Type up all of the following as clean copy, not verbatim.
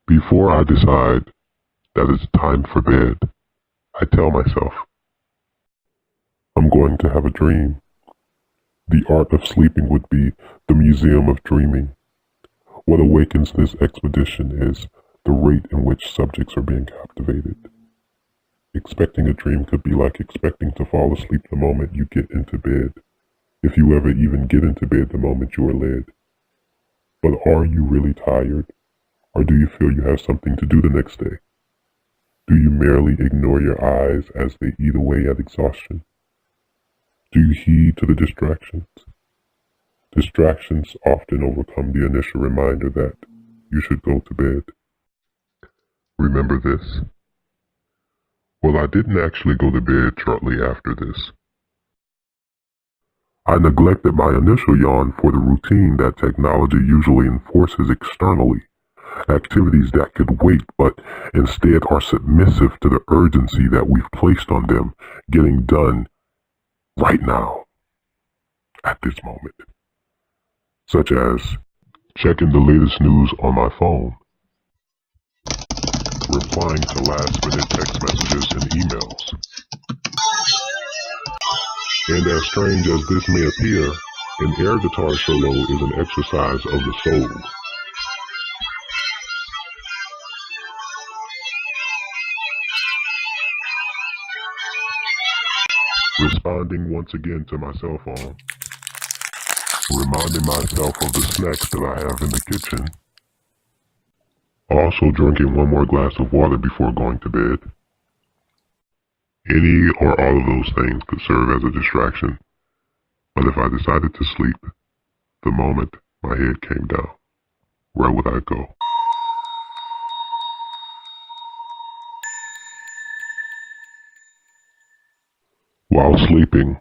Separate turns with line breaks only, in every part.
Before I decide that it's time for bed, I tell myself, I'm going to have a dream. The art of sleeping would be the museum of dreaming. What awakens this expedition is the rate in which subjects are being captivated. Expecting a dream could be like expecting to fall asleep the moment you get into bed, if you ever even get into bed the moment you are led. But are you really tired? Or do you feel you have something to do the next day? Do you merely ignore your eyes as they eat away at exhaustion? Do you heed to the distractions? Distractions often overcome the initial reminder that you should go to bed. Remember this? Well, I didn't actually go to bed shortly after this. I neglected my initial yawn for the routine that technology usually enforces externally. Activities that could wait, but instead are submissive to the urgency that we've placed on them getting done right now, at this moment. Such as checking the latest news on my phone, replying to last-minute text messages and emails. And as strange as this may appear, an air guitar solo is an exercise of the soul. Responding once again to my cell phone, reminding myself of the snacks that I have in the kitchen, also drinking one more glass of water before going to bed. Any or all of those things could serve as a distraction, but if I decided to sleep, the moment my head came down, where would I go? While sleeping,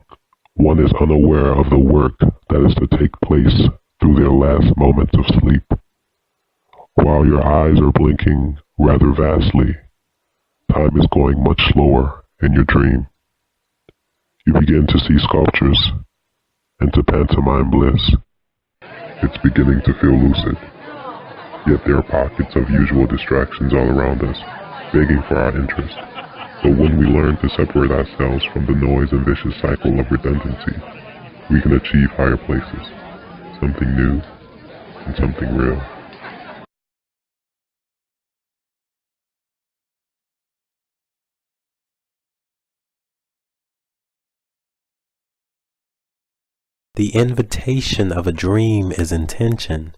one is unaware of the work that is to take place through their last moments of sleep. While your eyes are blinking rather vastly, time is going much slower in your dream. You begin to see sculptures and to pantomime bliss. It's beginning to feel lucid, yet there are pockets of usual distractions all around us, begging for our interest. But when we learn to separate ourselves from the noise and vicious cycle of redundancy, we can achieve higher places, something new and something real.
The invitation of a dream is intention.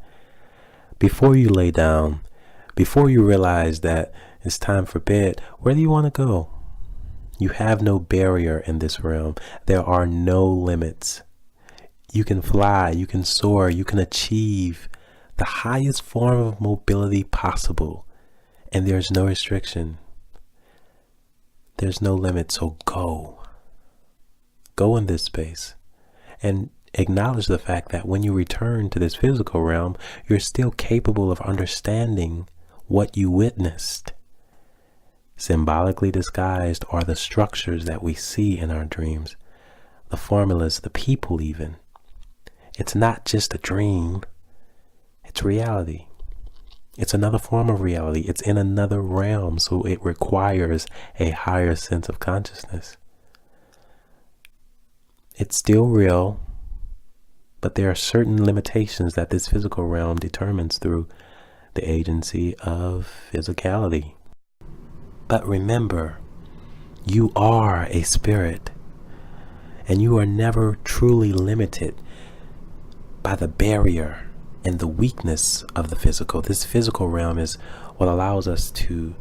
Before you lay down, before you realize that it's time for bed, where do you want to go? You have no barrier in this realm. There are no limits. You can fly, you can soar, you can achieve the highest form of mobility possible. And there's no restriction. There's no limit, so go. Go in this space. And acknowledge the fact that when you return to this physical realm, you're still capable of understanding what you witnessed. Symbolically disguised are the structures that we see in our dreams, the formulas, the people even. It's not just a dream, it's reality. It's another form of reality. It's in another realm, so it requires a higher sense of consciousness. It's still real, but there are certain limitations that this physical realm determines through the agency of physicality. But remember, you are a spirit, and you are never truly limited by the barrier and the weakness of the physical. This physical realm is what allows us to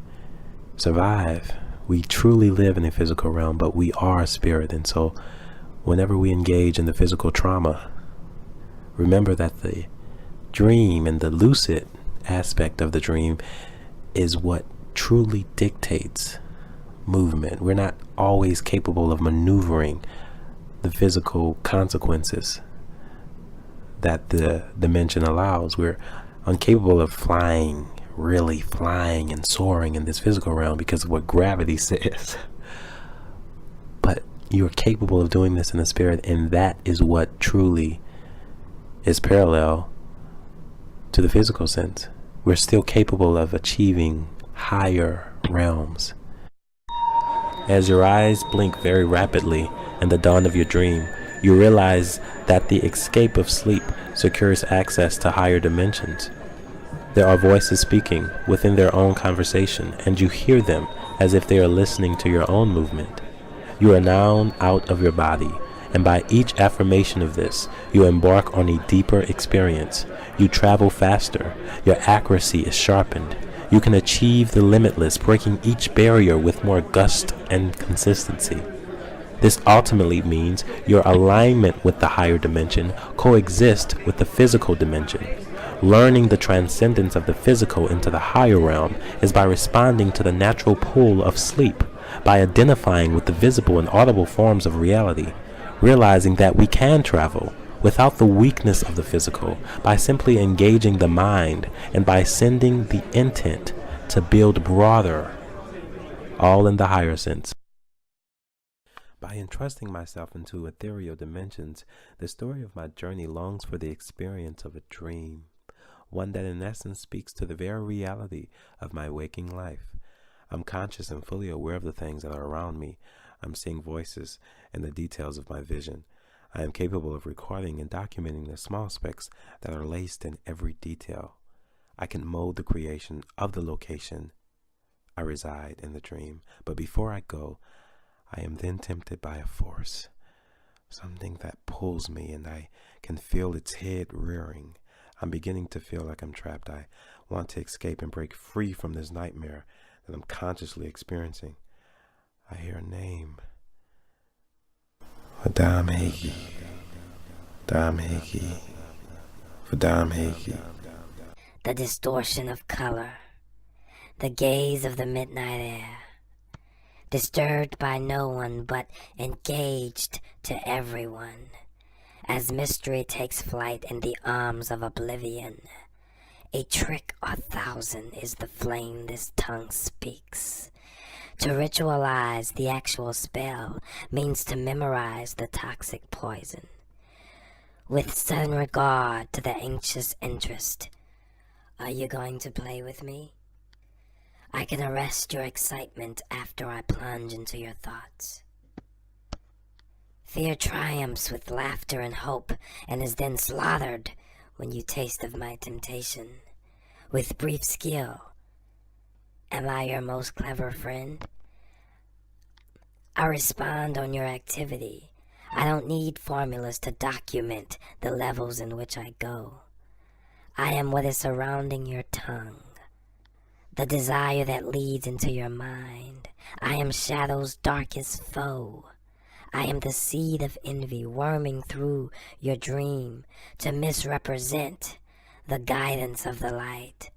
survive. We truly live in a physical realm, but we are a spirit, and so whenever we engage in the physical trauma, remember that the dream and the lucid aspect of the dream is what truly dictates movement. We're not always capable of maneuvering the physical consequences that the dimension allows. We're incapable of flying, really flying and soaring in this physical realm because of what gravity says. But you're capable of doing this in the spirit, and that is what truly is parallel to the physical sense. We're still capable of achieving higher realms. As your eyes blink very rapidly in the dawn of your dream, you realize that the escape of sleep secures access to higher dimensions. There are voices speaking within their own conversation, and you hear them as if they are listening to your own movement. You are now out of your body, and by each affirmation of this, you embark on a deeper experience. You travel faster, your accuracy is sharpened. You can achieve the limitless, breaking each barrier with more gust and consistency. This ultimately means your alignment with the higher dimension coexists with the physical dimension. Learning the transcendence of the physical into the higher realm is by responding to the natural pull of sleep, by identifying with the visible and audible forms of reality, realizing that we can travel without the weakness of the physical, by simply engaging the mind and by sending the intent to build broader, all in the higher sense. By entrusting myself into ethereal dimensions, the story of my journey longs for the experience of a dream, one that in essence speaks to the very reality of my waking life. I'm conscious and fully aware of the things that are around me. I'm seeing voices and the details of my vision. I am capable of recording and documenting the small specks that are laced in every detail. I can mold the creation of the location I reside in the dream, but before I go, I am then tempted by a force, something that pulls me, and I can feel its head rearing. I'm beginning to feel like I'm trapped. I want to escape and break free from this nightmare that I'm consciously experiencing. I hear a name. Vadam Hagi. Vadam Hagi. Vadam Hagi.
The distortion of color, the gaze of the midnight air, disturbed by no one but engaged to everyone, as mystery takes flight in the arms of oblivion. A trick or thousand is the flame this tongue speaks. To ritualize the actual spell means to memorize the toxic poison. With sudden regard to the anxious interest, are you going to play with me? I can arrest your excitement after I plunge into your thoughts. Fear triumphs with laughter and hope, and is then slaughtered when you taste of my temptation. With brief skill, am I your most clever friend? I respond on your activity. I don't need formulas to document the levels in which I go. I am what is surrounding your tongue, the desire that leads into your mind. I am shadow's darkest foe. I am the seed of envy worming through your dream to misrepresent the guidance of the light.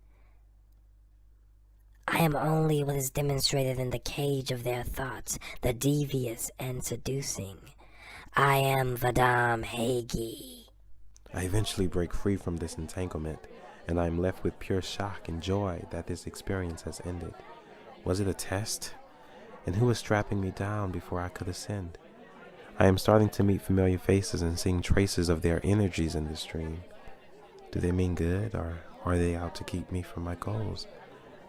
I am only what is demonstrated in the cage of their thoughts, the devious and seducing. I am Vadam Hagi.
I eventually break free from this entanglement, and I am left with pure shock and joy that this experience has ended. Was it a test? And who was strapping me down before I could ascend? I am starting to meet familiar faces and seeing traces of their energies in this dream. Do they mean good, or are they out to keep me from my goals?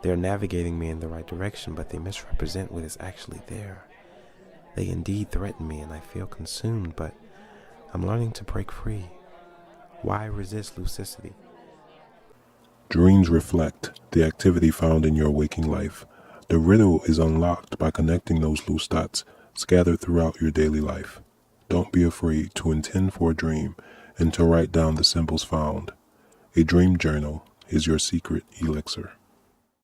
They are navigating me in the right direction, but they misrepresent what is actually there. They indeed threaten me, and I feel consumed, but I'm learning to break free. Why resist lucidity?
Dreams reflect the activity found in your waking life. The riddle is unlocked by connecting those loose dots scattered throughout your daily life. Don't be afraid to intend for a dream and to write down the symbols found. A dream journal is your secret elixir.